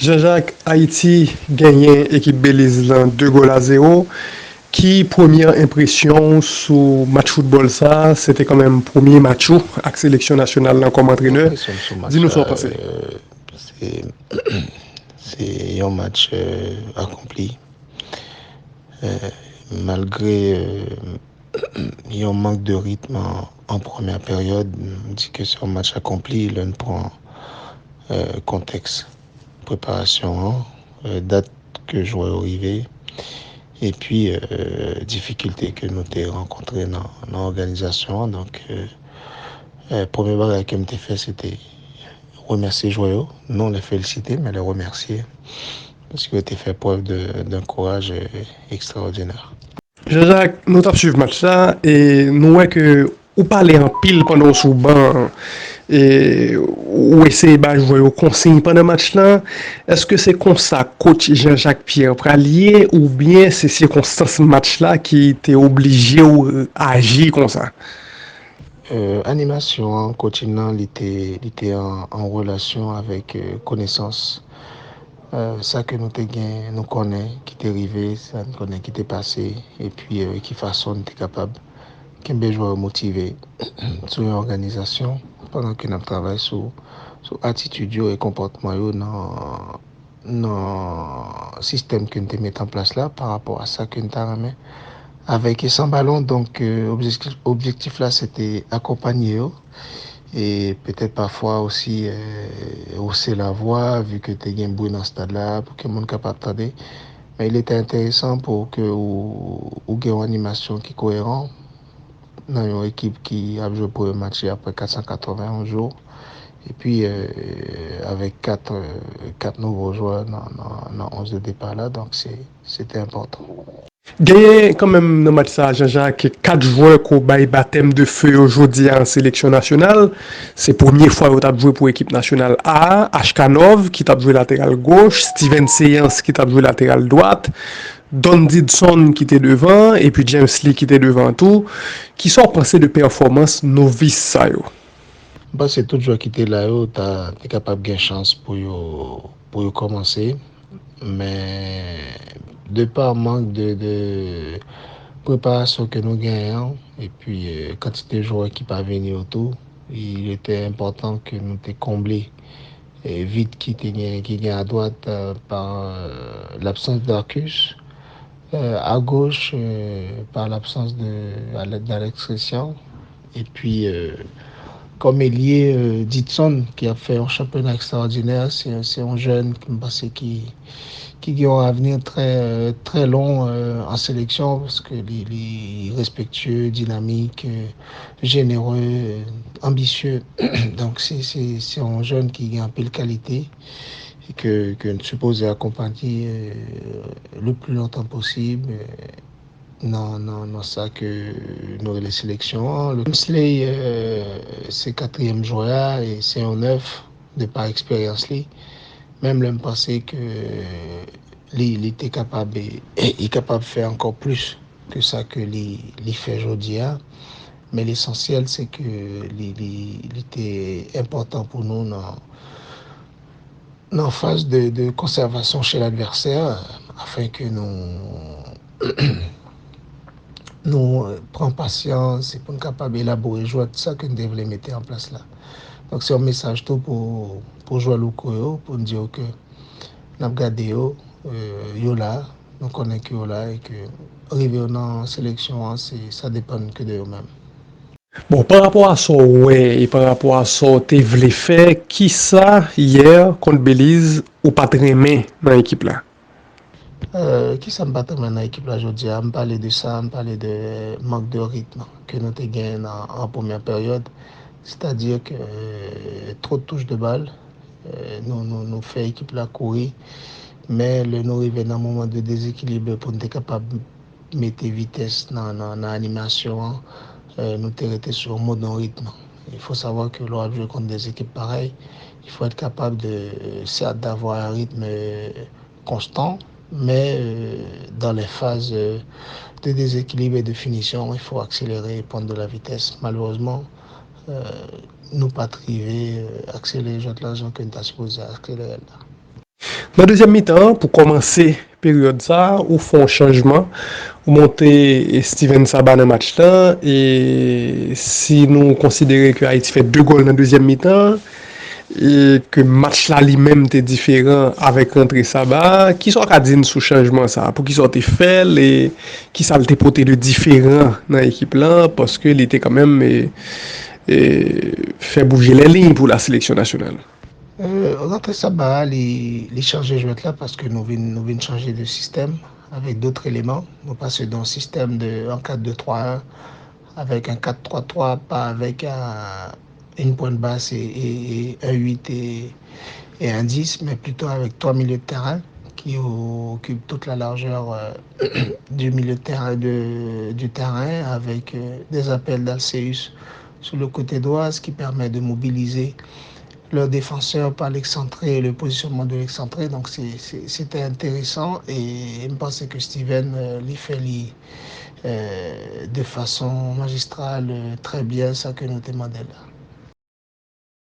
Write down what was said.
Jean-Jacques, Haïti gagne équipe Belize 2 goals à 0. Qui première impression sur match football ça? C'était quand même premier match avec sélection nationale là, comme entraîneur. Impression sur match Dis-nous là, son passé. c'est c'est un match accompli. Malgré un manque de rythme en première période, on dit que c'est un match accompli. Là, on prend contexte, préparation, date que je vais arriver. Et puis, difficultés que nous avons rencontrées dans l'organisation. Donc, premier bagage que je fait, c'était remercier Joyeux, non les féliciter, mais les remercier. Parce que tu as fait preuve d'un courage extraordinaire. Jean-Jacques, nous avons suivi le match là et nous voyons que ou parler en pile pendant sous banc et ou essayer de jouer au consigne pendant le match là. Est-ce que c'est comme ça coach Jean-Jacques Pierre Pralier ou bien c'est circonstance match là qui était obligé ou agir comme ça? Animation, coaching, il était en relation avec connaissance. Ça que nous nous connaissons, qui t'est arrivé, ça nous connaît, qui t'est passé, et puis qui façon t'es capable, qui est joueur motivé sur une organisation pendant que nous travaillons sur attitude et comportement dans le système que nous mettons en place là par rapport à ça que nous avons avec et sans ballon. Donc objectif là c'était accompagner et peut-être parfois aussi hausser la voix vu que tu as un bruit dans ce stade là pour que le monde capable d'entendre. Mais il était intéressant pour que ou une animation qui est cohérente dans une équipe qui a joué pour le match après 481 jours. Et puis, avec quatre nouveaux joueurs dans 11 de départ là, donc c'était important. Gagné quand même dans le match ça, Jean-Jacques, 4 joueurs qui ont baptême de feu aujourd'hui en sélection nationale. C'est la première fois qu'ils ont joué pour l'équipe nationale A. Ashkanov qui a joué latéral gauche, Steven Seyans qui a joué latéral droite, Don Didson qui était devant, et puis James Lee qui était devant tout. Qui sont pensés de performance novice ça yo? Bah, c'est tout joueur qui était là, tu es capable de gagner chance pour commencer. Mais de par manque de préparation que nous gagnons, et puis quantité de joueurs qui pas venir autour, il était important que nous te comblé et vite qui gagne à droite par l'absence d'Arcus, à gauche par l'absence d'Alex Christian, et puis comme ailier Ditson qui a fait un championnat extraordinaire, c'est un jeune qui a un avenir très long en sélection parce que les respectueux, dynamique, généreux, ambitieux. Donc c'est un jeune qui a un peu de qualité et que nous supposons accompagner le plus longtemps possible. Non, ça que nous les sélections. Le Slay, c'est quatrième joueur et c'est un neuf de par expérience. Même le penser que il était capable de faire encore plus que ça que il fait aujourd'hui. Mais l'essentiel, c'est que il était important pour nous dans phase de conservation chez l'adversaire afin que nous prend patience et pour nous capables d'élaborer jouer tout ça que nous devons mettre en place là. Donc c'est un message tout pour jouer le pour nous dire que nous avons gardé yo là, nous connaissons que yo là et que arriver dans la sélection, ça dépend que de eux-mêmes. Bon, par rapport à ça, ouais, et par rapport à ça, tu voulais faire qui ça hier contre Belize ou pas très aimé dans l'équipe là? Qui ça me bat dans l'équipe là aujourd'hui? Me parler de ça, me parler de manque de rythme que nous avons gagné en première période. C'est-à-dire que trop de touches de balle, nous fait équipe là courir, mais nous arrivons dans un moment de déséquilibre pour nous être capable de mettre vitesse dans l'animation, nous sommes sur un mode en rythme. Il faut savoir que lors de jouer contre des équipes pareilles, il faut être capable certes d'avoir un rythme constant, mais dans les phases de déséquilibre et de finition, il faut accélérer et prendre de la vitesse. Malheureusement, nous pas arriver accélérer l'argent que nous sommes supposé accélérer là. Dans deuxième mi-temps, pour commencer période ça, ou font changement, ou monter Steven Sabah dans le match là, et si nous considérons que Haïti fait 2 goals dans deuxième mi-temps, et que match là lui-même était différent avec rentrée Sabah, qui soit qu'à dire sous changement ça, pour qui soit fait, et qui ça le porté de différent dans l'équipe là, parce que il était quand même fait bouger les lignes pour la sélection nationale. Rentrée Sabah, les changer jouet là parce que nous venons changer de système avec d'autres éléments. Nous passons d'un système en 4-2-3-1 avec un 4-3-3, pas avec une pointe basse et un 8 et un 10, mais plutôt avec 3 milieux de terrain qui occupent toute la largeur du milieu de terrain, du terrain avec des appels d'Alceus sur le côté droit, ce qui permet de mobiliser leur défenseur par l'excentré et le positionnement de l'excentré. Donc c'était intéressant et je pense que Steven l'y fait de façon magistrale très bien ça que nous demandons là.